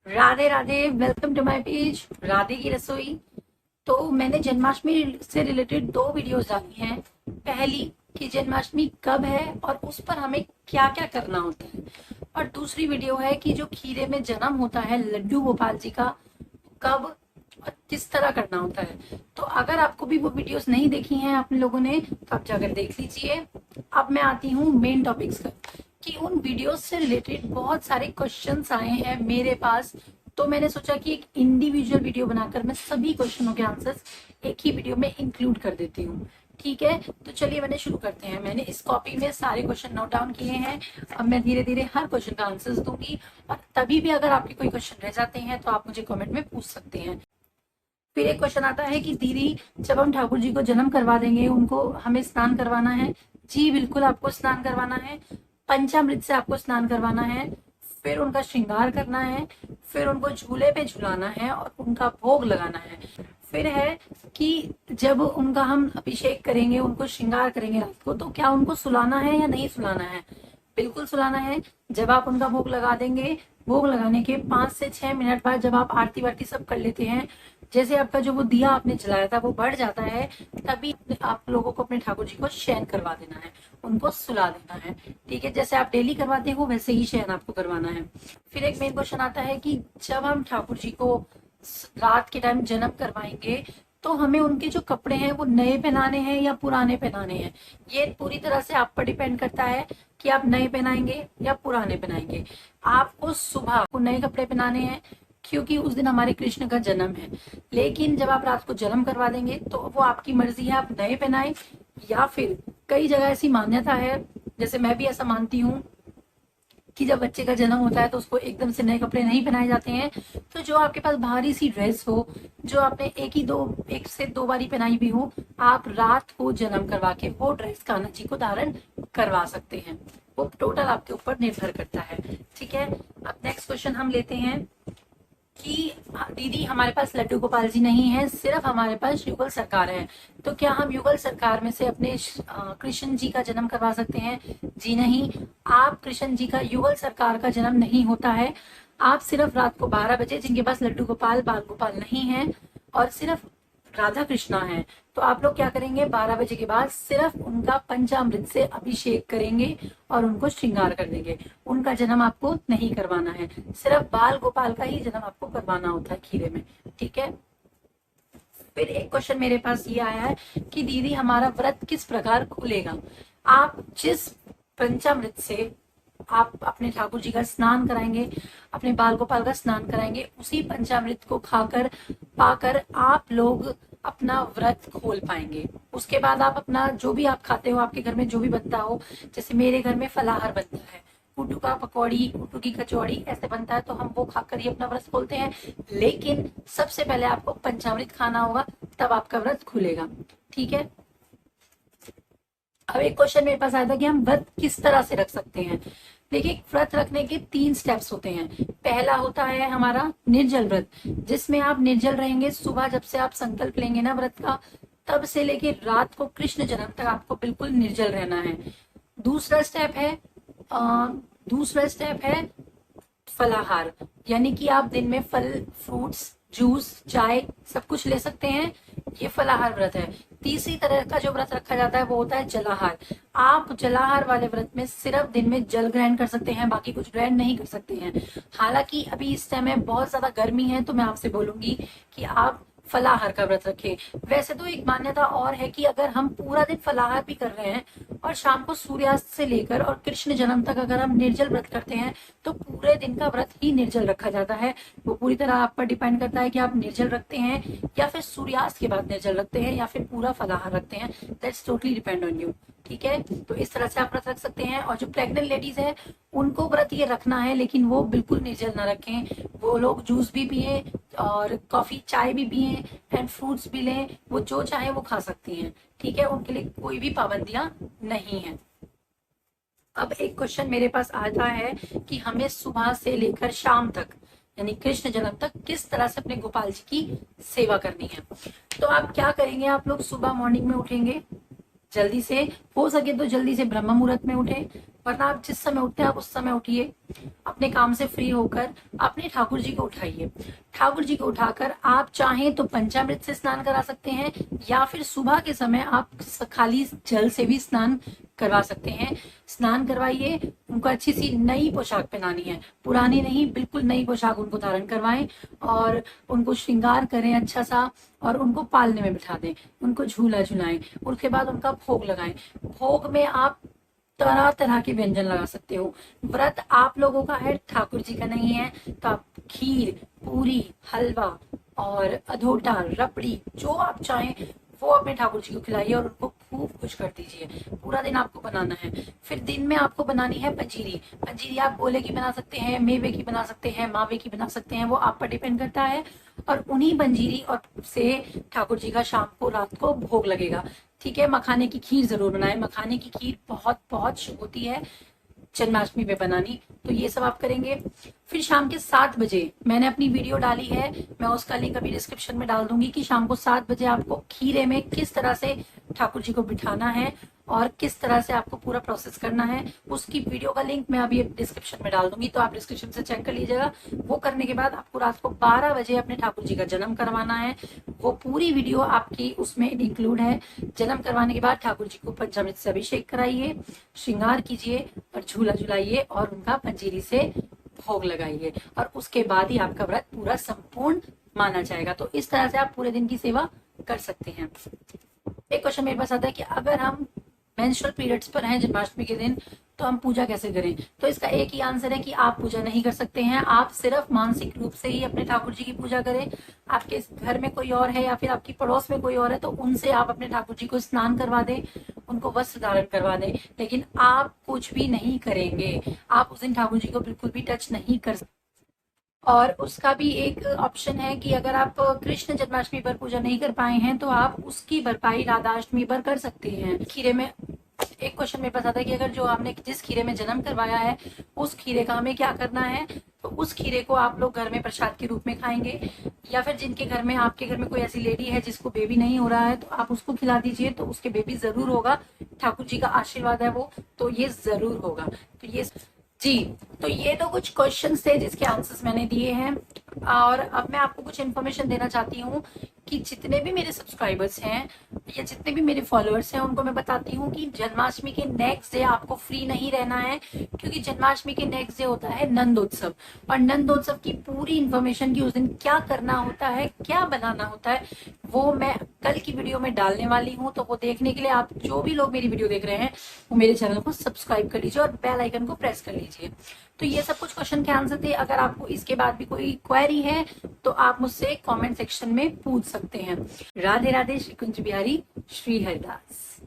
Radhe Radhe, welcome to my page Radhe की रसोई। तो मैंने जन्माष्टमी से रिलेटेड दो वीडियोस डाली हैं। पहली कि जन्माष्टमी कब है और उस पर हमें क्या क्या करना होता है, और दूसरी वीडियो है कि जो खीरे में जन्म होता है लड्डू गोपाल जी का, कब और किस तरह करना होता है। तो अगर आपको भी वो वीडियोस नहीं देखी हैं आप लोगों ने तो आप जाकर देख लीजिए। अब मैं आती हूँ मेन टॉपिक्स पर कि उन वीडियोस से रिलेटेड बहुत सारे क्वेश्चंस आए हैं मेरे पास। तो मैंने सोचा कि एक इंडिविजुअल वीडियो बनाकर मैं सभी क्वेश्चनों के आंसर्स एक ही वीडियो में इंक्लूड कर देती हूँ। ठीक है, तो चलिए मैंने शुरू करते हैं। मैंने इस कॉपी में सारे क्वेश्चन नोट डाउन किए हैं। अब मैं धीरे धीरे हर क्वेश्चन का आंसर्स दूंगी, और तभी भी अगर आपके कोई क्वेश्चन रह जाते हैं तो आप मुझे कमेंट में पूछ सकते हैं। फिर एक क्वेश्चन आता है कि दीदी, जब हम ठाकुर जी को जन्म करवा देंगे उनको हमें स्नान करवाना है। जी बिल्कुल, आपको स्नान करवाना है। पंचामृत से आपको स्नान करवाना है, फिर उनका श्रृंगार करना है, फिर उनको झूले पे झुलाना है और उनका भोग लगाना है। फिर है कि जब उनका हम अभिषेक करेंगे, उनको श्रृंगार करेंगे रात को, तो क्या उनको सुलाना है या नहीं सुलाना है। बिल्कुल सुलाना है। जब आप उनका भोग लगा देंगे, भोग लगाने के 5 से 6 मिनट बाद जब आप आरती वारती सब कर लेते हैं, जैसे आपका जो वो दिया आपने जलाया था वो बढ़ जाता है, तभी आप लोगों को अपने ठाकुर जी को शयन करवा देना है, उनको सुला देना है। ठीक है, जैसे आप डेली करवाते हो वैसे ही शयन आपको करवाना है। फिर एक मेन क्वेश्चन आता है कि जब हम ठाकुर जी को रात के टाइम जन्म करवाएंगे तो हमें उनके जो कपड़े हैं वो नए पहनाने हैं या पुराने पहनाने हैं। ये पूरी तरह से आप पर डिपेंड करता है कि आप नए पहनाएंगे या पुराने पहनाएंगे। आपको सुबह को नए कपड़े पहनाने हैं क्योंकि उस दिन हमारे कृष्ण का जन्म है। लेकिन जब आप रात को जन्म करवा देंगे तो वो आपकी मर्जी है, आप नए पहनाएं या फिर कई जगह ऐसी मान्यता है, जैसे मैं भी ऐसा मानती हूँ कि जब बच्चे का जन्म होता है तो उसको एकदम से नए कपड़े नहीं पहनाए जाते हैं। तो जो आपके पास भारी सी ड्रेस हो, जो आपने एक से दो बारी पहनाई भी हो, आप रात को जन्म करवा के वो ड्रेस कान्हा जी को धारण करवा सकते हैं। वो टोटल आपके ऊपर निर्भर करता है। ठीक है, अब नेक्स्ट क्वेश्चन हम लेते हैं कि दीदी हमारे पास लड्डू गोपाल जी नहीं है, सिर्फ हमारे पास युगल सरकार है, तो क्या हम युगल सरकार में से अपने कृष्ण जी का जन्म करवा सकते हैं। जी नहीं, आप कृष्ण जी का युगल सरकार का जन्म नहीं होता है। आप सिर्फ रात को 12 बजे, जिनके पास लड्डू गोपाल बाल गोपाल नहीं है और सिर्फ राधा कृष्णा है, तो आप लोग क्या करेंगे, 12 बजे के बाद सिर्फ उनका पंचामृत से अभिषेक करेंगे और उनको श्रृंगार कर देंगे। उनका जन्म आपको नहीं करवाना है, सिर्फ बाल गोपाल का ही जन्म आपको करवाना होता है खीरे में। ठीक है, फिर एक क्वेश्चन मेरे पास ये आया है कि दीदी हमारा व्रत किस प्रकार खुलेगा। आप जिस पंचामृत से आप अपने ठाकुर जी का स्नान कराएंगे, अपने बाल गोपाल का स्नान कराएंगे, उसी पंचामृत को खाकर पाकर आप लोग अपना व्रत खोल पाएंगे। उसके बाद आप अपना जो भी आप खाते हो, आपके घर में जो भी बनता हो, जैसे मेरे घर में फलाहार बनता है, कुट्टू का पकौड़ी, कुट्टू की कचौड़ी ऐसे बनता है, तो हम वो खाकर ही अपना व्रत खोलते हैं। लेकिन सबसे पहले आपको पंचामृत खाना होगा, तब आपका व्रत खुलेगा। ठीक है, अब एक क्वेश्चन मेरे पास आया था कि हम व्रत किस तरह से रख सकते हैं। देखिए, व्रत रखने के 3 स्टेप्स होते हैं। पहला होता है हमारा निर्जल व्रत, जिसमें आप निर्जल रहेंगे। सुबह जब से आप संकल्प लेंगे ना व्रत का, तब से लेके रात को कृष्ण जन्म तक आपको बिल्कुल निर्जल रहना है। दूसरा स्टेप है अ, दूसरा स्टेप है फलाहार, यानी कि आप दिन में फल, फ्रूट्स, जूस, चाय सब कुछ ले सकते हैं। ये फलाहार व्रत है। तीसरी तरह का जो व्रत रखा जाता है वो होता है जलाहार। आप जलाहार वाले व्रत में सिर्फ दिन में जल ग्रहण कर सकते हैं, बाकी कुछ ग्रहण नहीं कर सकते हैं। हालांकि अभी इस समय बहुत ज्यादा गर्मी है, तो मैं आपसे बोलूंगी कि आप फलाहार का व्रत रखें। वैसे तो एक मान्यता और है कि अगर हम पूरा दिन फलाहार भी कर रहे हैं और शाम को सूर्यास्त से लेकर और कृष्ण जन्म तक अगर हम निर्जल व्रत करते हैं, तो पूरे दिन का व्रत ही निर्जल रखा जाता है। वो पूरी तरह आप पर डिपेंड करता है कि आप निर्जल रखते हैं या फिर सूर्यास्त के बाद निर्जल रखते हैं या फिर पूरा फलाहार रखते हैं। That's totally depend on you. ठीक है, तो इस तरह से आप व्रत रख सकते हैं। और जो प्रेग्नेंट लेडीज है उनको व्रत ये रखना है, लेकिन वो बिल्कुल निर्जल ना रखें। वो लोग जूस भी पिए और कॉफी चाय भी पिए एंड फ्रूट्स भी लें, वो जो चाहे वो खा सकती हैं। ठीक है, उनके लिए कोई भी पाबंदियां नहीं है। अब एक क्वेश्चन मेरे पास आता है कि हमें सुबह से लेकर शाम तक, यानी कृष्ण जन्म तक, किस तरह से अपने गोपाल जी की सेवा करनी है। तो आप क्या करेंगे, आप लोग सुबह मॉर्निंग में उठेंगे, जल्दी से हो सके तो जल्दी से ब्रह्म मुहूर्त में उठे, वरना आप जिस समय उठते हैं आप उस समय उठिए, अपने काम से फ्री होकर अपने ठाकुर जी को उठाइए। ठाकुर जी को उठाकर आप चाहें तो पंचामृत से स्नान करा सकते हैं, या फिर सुबह के समय आप खाली जल से भी स्नान करवा सकते हैं। स्नान करवाइए, उनको अच्छी सी नई पोशाक पहनानी है, पुरानी नहीं, बिल्कुल नई पोशाक उनको धारण करवाएं और उनको श्रृंगार करें अच्छा सा, और उनको पालने में बिठा दें, उनको झूला झुलाएं। उसके बाद उनका भोग लगाएं। भोग में आप तरह तरह के व्यंजन लगा सकते हो। व्रत आप लोगों का है, ठाकुर जी का नहीं है, तो आप खीर, पूरी, हलवा और अधोटा, रबड़ी, जो आप चाहें वो अपने ठाकुर जी को खिलाइए और उनको खूब खुश कर दीजिए। पूरा दिन आपको बनाना है। फिर दिन में आपको बनानी है पंजीरी। पंजीरी आप गोले की बना सकते हैं, मेवे की बना सकते हैं, मावे की बना सकते हैं, वो आप पर डिपेंड करता है। और उन्हीं पंजीरी और से ठाकुर जी का शाम को, रात को भोग लगेगा। ठीक है, मखाने की खीर जरूर बनाएं। मखाने की खीर बहुत बहुत शुभ होती है जन्माष्टमी पे बनानी। तो ये सब आप करेंगे। फिर शाम के 7 बजे मैंने अपनी वीडियो डाली है, मैं उसका लिंक अभी डिस्क्रिप्शन में डाल दूंगी, कि शाम को 7 बजे आपको खीरे में किस तरह से ठाकुर जी को बिठाना है और किस तरह से आपको पूरा प्रोसेस करना है। उसकी वीडियो का लिंक मैं अभी डिस्क्रिप्शन में डाल दूंगी, तो आप डिस्क्रिप्शन से चेक कर लीजिएगा। वो करने के बाद आपको रात को 12 बजे अपने ठाकुर जी का जन्म करवाना है। वो पूरी वीडियो आपकी उसमें इंक्लूड है। जन्म करवाने के बाद ठाकुर जी को पंचामृत से अभिषेक कराइए, श्रृंगार कीजिए और झूला झुलाइए और उनका पंजीरी से भोग लगाइए, और उसके बाद ही आपका व्रत पूरा संपूर्ण माना जाएगा। तो इस तरह से आप पूरे दिन की सेवा कर सकते हैं। एक क्वेश्चन मेरे पास आता है कि अगर हम मेंस्ट्रुअल पीरियड्स पर हैं जन्माष्टमी के दिन, तो हम पूजा कैसे करें? तो इसका एक ही आंसर है कि आप पूजा नहीं कर सकते हैं। आप सिर्फ मानसिक रूप से ही अपने ठाकुर जी की पूजा करें। आपके घर में कोई और है या फिर आपकी पड़ोस में कोई और है, तो उनसे आप अपने ठाकुर जी को स्नान करवा दें, उनको वस्त्र धारण करवा दें, लेकिन आप कुछ भी नहीं करेंगे। आप उस दिन ठाकुर जी को बिल्कुल भी टच नहीं कर सकते। और उसका भी एक ऑप्शन है कि अगर आप कृष्ण जन्माष्टमी पर पूजा नहीं कर पाए हैं, तो आप उसकी भरपाई राधाष्टमी पर कर सकते हैं। खीरे में एक क्वेश्चन मेरे पास आता है कि अगर जो आपने जिस खीरे में जन्म करवाया है, उस खीरे का हमें क्या करना है? तो उस खीरे को आप लोग घर में प्रसाद के रूप में खाएंगे, या फिर जिनके घर में, आपके घर में कोई ऐसी लेडी है जिसको बेबी नहीं हो रहा है, तो आप उसको खिला दीजिए, तो उसके बेबी जरूर होगा। ठाकुर जी का आशीर्वाद है वो, तो ये जरूर होगा। तो ये जी, तो ये तो कुछ क्वेश्चंस थे जिसके आंसर्स मैंने दिए हैं। और अब मैं आपको कुछ इन्फॉर्मेशन देना चाहती हूँ कि जितने भी मेरे सब्सक्राइबर्स हैं या जितने भी मेरे फॉलोअर्स हैं, उनको मैं बताती हूँ कि जन्माष्टमी के नेक्स्ट डे आपको फ्री नहीं रहना है, क्योंकि जन्माष्टमी के नेक्स्ट डे होता है नंदोत्सव। और नंदोत्सव की पूरी इन्फॉर्मेशन की उस दिन क्या करना होता है, क्या बनाना होता है, वो मैं कल की वीडियो में डालने वाली हूँ। तो वो देखने के लिए आप जो भी लोग मेरी वीडियो देख रहे हैं, वो मेरे चैनल को सब्सक्राइब कर लीजिए और बेल आइकन को प्रेस कर लीजिए। तो ये सब कुछ क्वेश्चन के आंसर थे। अगर आपको इसके बाद भी कोई क्वेरी है तो आप मुझसे कमेंट सेक्शन में पूछ सकते हैं। राधे राधे। श्री कुंज बिहारी, श्री हरिदास।